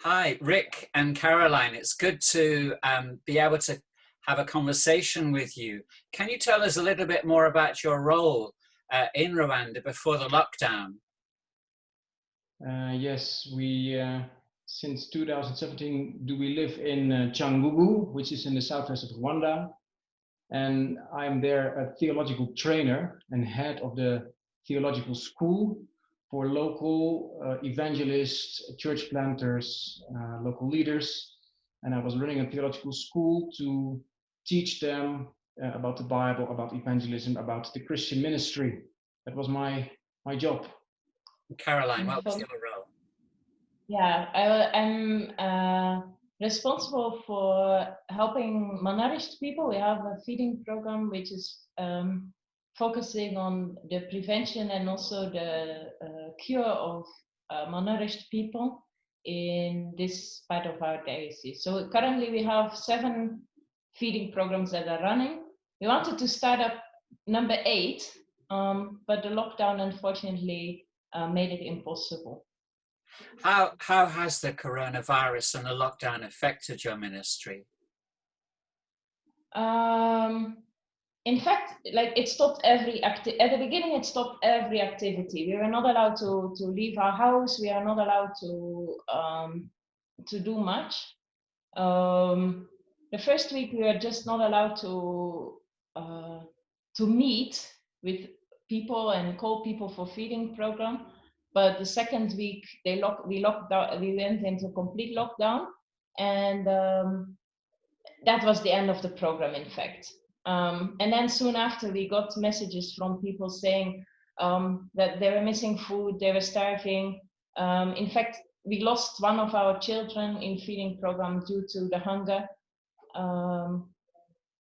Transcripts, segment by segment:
Hi, Rik and Caroline. It's good to be able to have a conversation with you. Can you tell us a little bit more about your role in Rwanda before the lockdown? Yes, we since 2017 we live in Cyangugu, which is in the southwest of Rwanda, and I'm there a theological trainer and head of the theological school for local evangelists, church planters, local leaders, and I was running a theological school to teach them about the Bible, about evangelism, about the Christian ministry. That was my job. Caroline, what was your role? Yeah, I'm responsible for helping malnourished people. We have a feeding program which is focusing on the prevention and also the cure of malnourished people in this part of our diocese. So currently we have 7 feeding programs that are running. We wanted to start up number 8, but the lockdown unfortunately made it impossible. How has the coronavirus and the lockdown affected your ministry? In fact, like it stopped at the beginning, it stopped every activity. We were not allowed to leave our house. We are not allowed to do much. The first week we were just not allowed to meet with people and call people for feeding program. But the second week we went into complete lockdown, and that was the end of the program, in fact. And then soon after we got messages from people saying that they were missing food, they were starving. In fact, we lost one of our children in feeding program due to the hunger.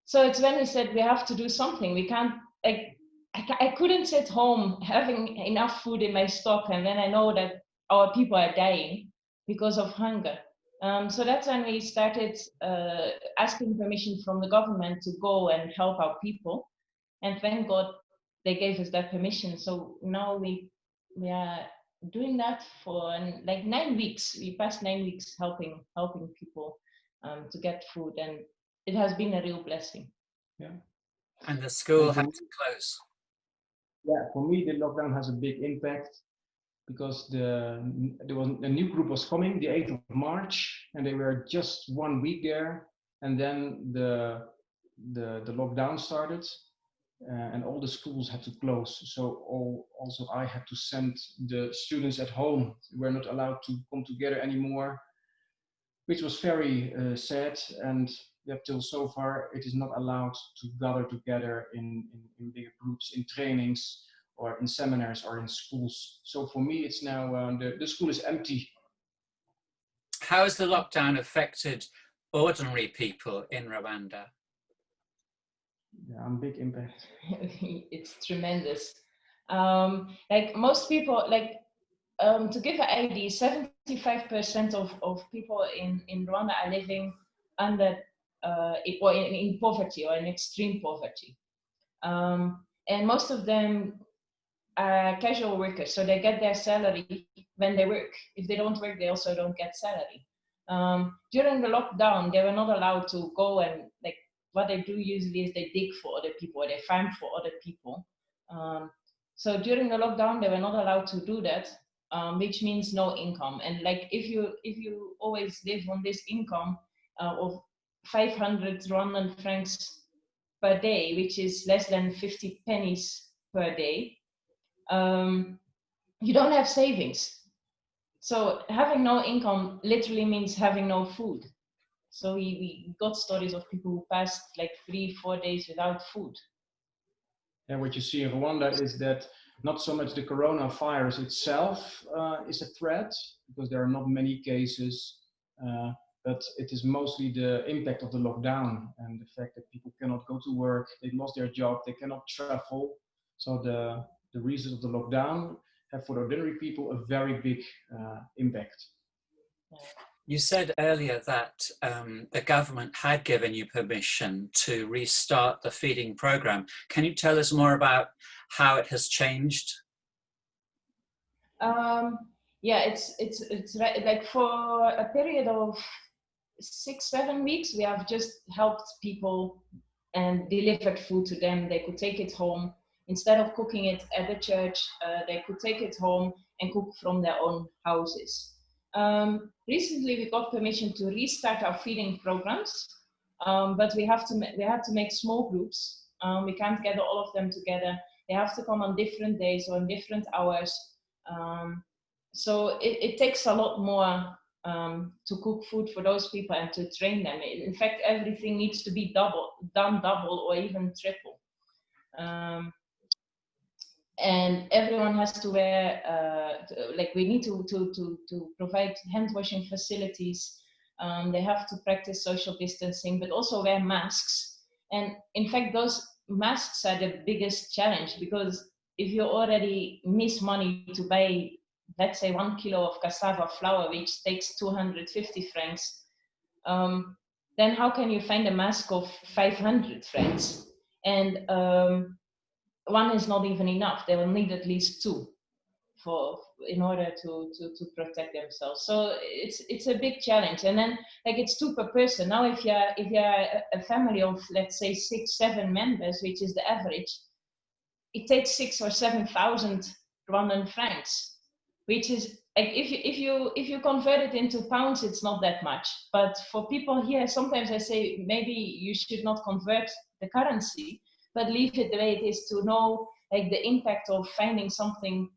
So it's when we said we have to do something. We can't, like, I couldn't sit home having enough food in my stock, and then I know that our people are dying because of hunger. So that's when we started asking permission from the government to go and help our people, and thank God they gave us that permission. So now we are doing that for like 9 weeks. We passed 9 weeks helping people to get food, and it has been a real blessing. Yeah. And the school had to close. Yeah, for me the lockdown has a big impact because there was a new group was coming the 8th of March, and they were just 1 week there, and then the lockdown started, and all the schools had to close. So also I had to send the students at home. We were not allowed to come together anymore, which was very sad. And till so far it is not allowed to gather together in bigger groups, in trainings or in seminars or in schools. So for me it's now the school is empty. How has the lockdown affected ordinary people in Rwanda? Yeah, big impact. It's tremendous. Like most people, like to give an idea, 75% of people in Rwanda are living under or in poverty or in extreme poverty. And most of them are casual workers, so they get their salary when they work. If they don't work, they also don't get salary. During the lockdown, they were not allowed to go, and like what they do usually is they dig for other people or they farm for other people. So during the lockdown, they were not allowed to do that, which means no income. And like if you always live on this income of 500 Rwandan francs per day, which is less than 50 pennies per day, you don't have savings. So having no income literally means having no food. So we got stories of people who passed like 3-4 days without food. And what you see in Rwanda is that not so much the coronavirus itself is a threat, because there are not many cases, but it is mostly the impact of the lockdown and the fact that people cannot go to work, they lost their job, they cannot travel. So the reasons of the lockdown have for ordinary people a very big impact. You said earlier that the government had given you permission to restart the feeding program. Can you tell us more about how it has changed? Yeah, it's right. Like for a period of 6-7 weeks, we have just helped people and delivered food to them. They could take it home instead of cooking it at the church. They could take it home and cook from their own houses. Recently, we got permission to restart our feeding programs, but we had to make small groups. We can't gather all of them together. They have to come on different days or in different hours. So it takes a lot more to cook food for those people and to train them. In fact, everything needs to be done double or even triple. And everyone has to wear, like we need to provide hand washing facilities. They have to practice social distancing, but also wear masks. And in fact, those masks are the biggest challenge, because if you already miss money to buy, let's say 1 kilo of cassava flour, which takes 250 francs, then how can you find a mask of 500 francs? And one is not even enough. They will need at least two in order to protect themselves. So it's a big challenge. And then like it's 2 per person. Now if you're a family of, let's say 6-7 members, which is the average, it takes 6,000 or 7,000 Rwandan francs, which is like if you convert it into pounds, it's not that much. But for people here, sometimes I say maybe you should not convert the currency, but leave it the way it is, to know like the impact of finding something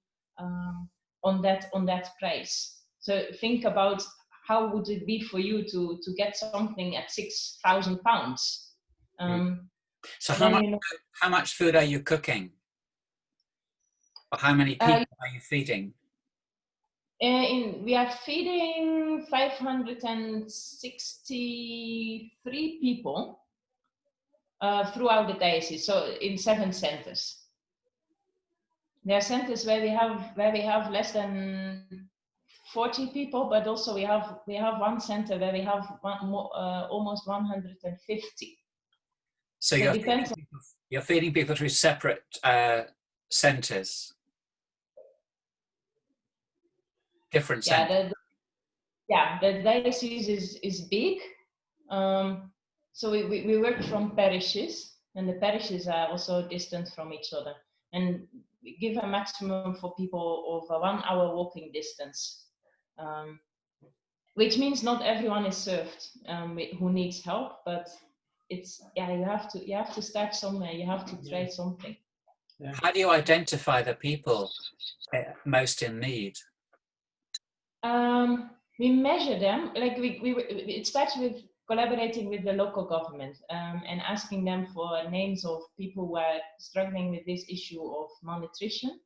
on that price. So think about how would it be for you to get something at 6,000 pounds. So how much food are you cooking? Or how many people are you feeding? We are feeding 563 people throughout the diocese, so in 7 centers. There are centers where we have less than 40 people, but also we have one center where we have almost 150. So you're feeding people through separate centers. Different centers. The diocese is big. So we work from parishes, and the parishes are also distant from each other. And we give a maximum for people of a 1 hour walking distance, which means not everyone is served who needs help, but it's you have to start somewhere. You have to try something. Yeah. How do you identify the people most in need? We measure them. Like it starts with collaborating with the local government and asking them for names of people who are struggling with this issue of malnutrition.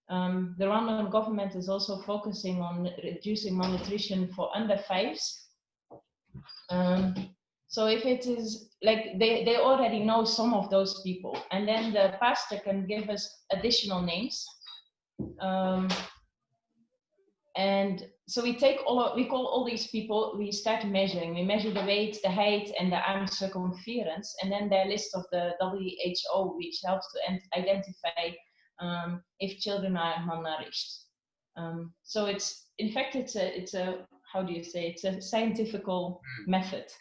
The Rwandan government is also focusing on reducing malnutrition for under 5s. So if it is like they already know some of those people, and then the pastor can give us additional names. And so we call all these people, we start measuring. We measure the weight, the height, and the arm circumference, and then the list of the WHO, which helps to identify if children are malnourished. So it's a how do you say, it's a scientific method.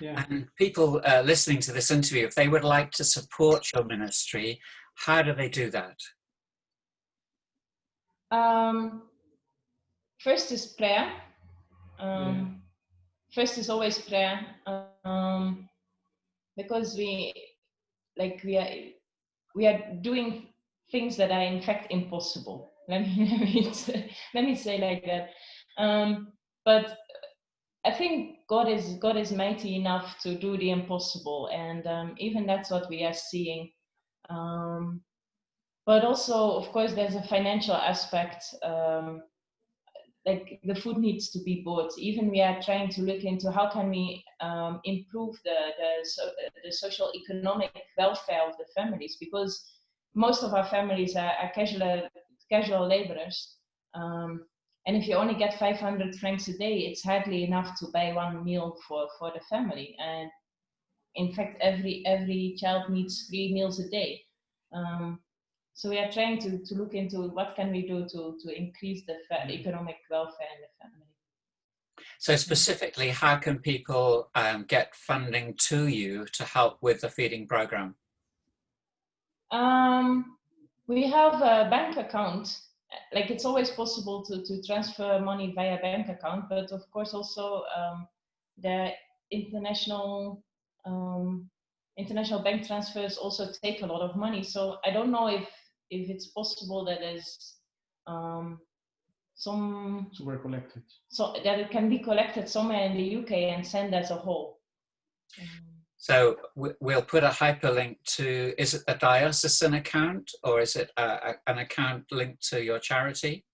Yeah. And people listening to this interview, if they would like to support your ministry, how do they do that? First is prayer. First is always prayer, because we are doing things that are in fact impossible. Let me say like that. But I think God is mighty enough to do the impossible, and even that's what we are seeing. But also, of course, there's a financial aspect. Like the food needs to be bought. Even we are trying to look into how can we improve the social economic welfare of the families, because most of our families are casual laborers. And if you only get 500 francs a day, it's hardly enough to buy one meal for the family. And in fact, every child needs 3 meals a day. So we are trying to look into what can we do to increase the economic welfare in the family. So specifically, how can people get funding to you to help with the feeding program? We have a bank account. Like, it's always possible to transfer money via bank account, but of course also the international bank transfers also take a lot of money. So I don't know if it's possible that there's somewhere collected. So that it can be collected somewhere in the UK and sent as a whole. So we'll put a hyperlink to, is it the diocesan account or is it an account linked to your charity?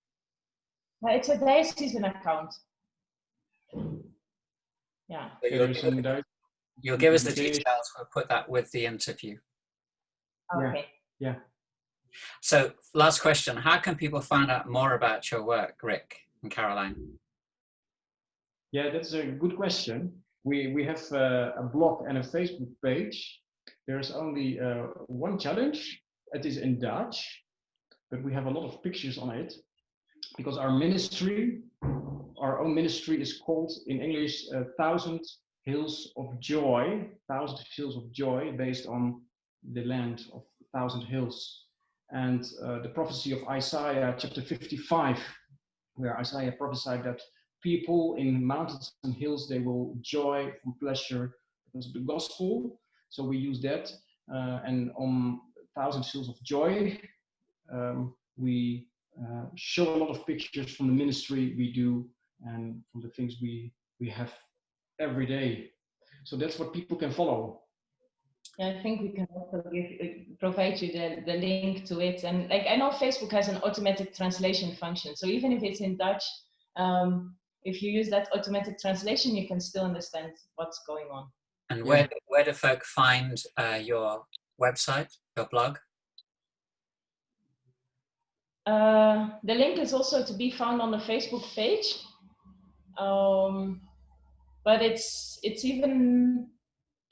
It's a diocesan account. Yeah. So you'll give us the details, we'll put that with the interview. Okay. Yeah. So last question, how can people find out more about your work, Rik and Caroline? Yeah, that's a good question. We have a blog and a Facebook page. There's only one challenge. It is in Dutch, but we have a lot of pictures on it because our own ministry is called in English 1,000 Hills of Joy, 1,000 Hills of Joy, based on the land of 1,000 hills. And the prophecy of Isaiah chapter 55, where Isaiah prophesied that people in mountains and hills, they will joy from pleasure because of the gospel. So we use that. And on 1,000 Hills of Joy, we show a lot of pictures from the ministry we do and from the things we have every day. So that's what people can follow. Yeah, I think we can also provide you the link to it. And like, I know Facebook has an automatic translation function. So even if it's in Dutch, if you use that automatic translation, you can still understand what's going on. And where do folk find your website, your blog? The link is also to be found on the Facebook page. But it's even,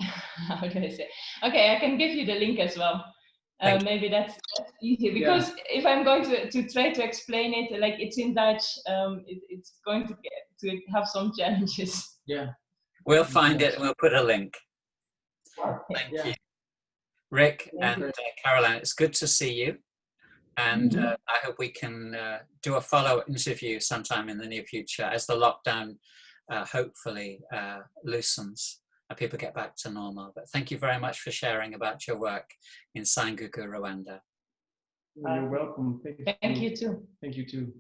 how do I say? Okay, I can give you the link as well. Maybe that's easier, because if I'm going to try to explain it, like it's in Dutch, it's going to have some challenges. Yeah. We'll find it and we'll put a link. Thank you. Rik and Caroline, it's good to see you. And I hope we can do a follow-up interview sometime in the near future as the lockdown hopefully loosens and people get back to normal. But thank you very much for sharing about your work in Cyangugu, Rwanda. You're welcome. Thank you too. Thank you too.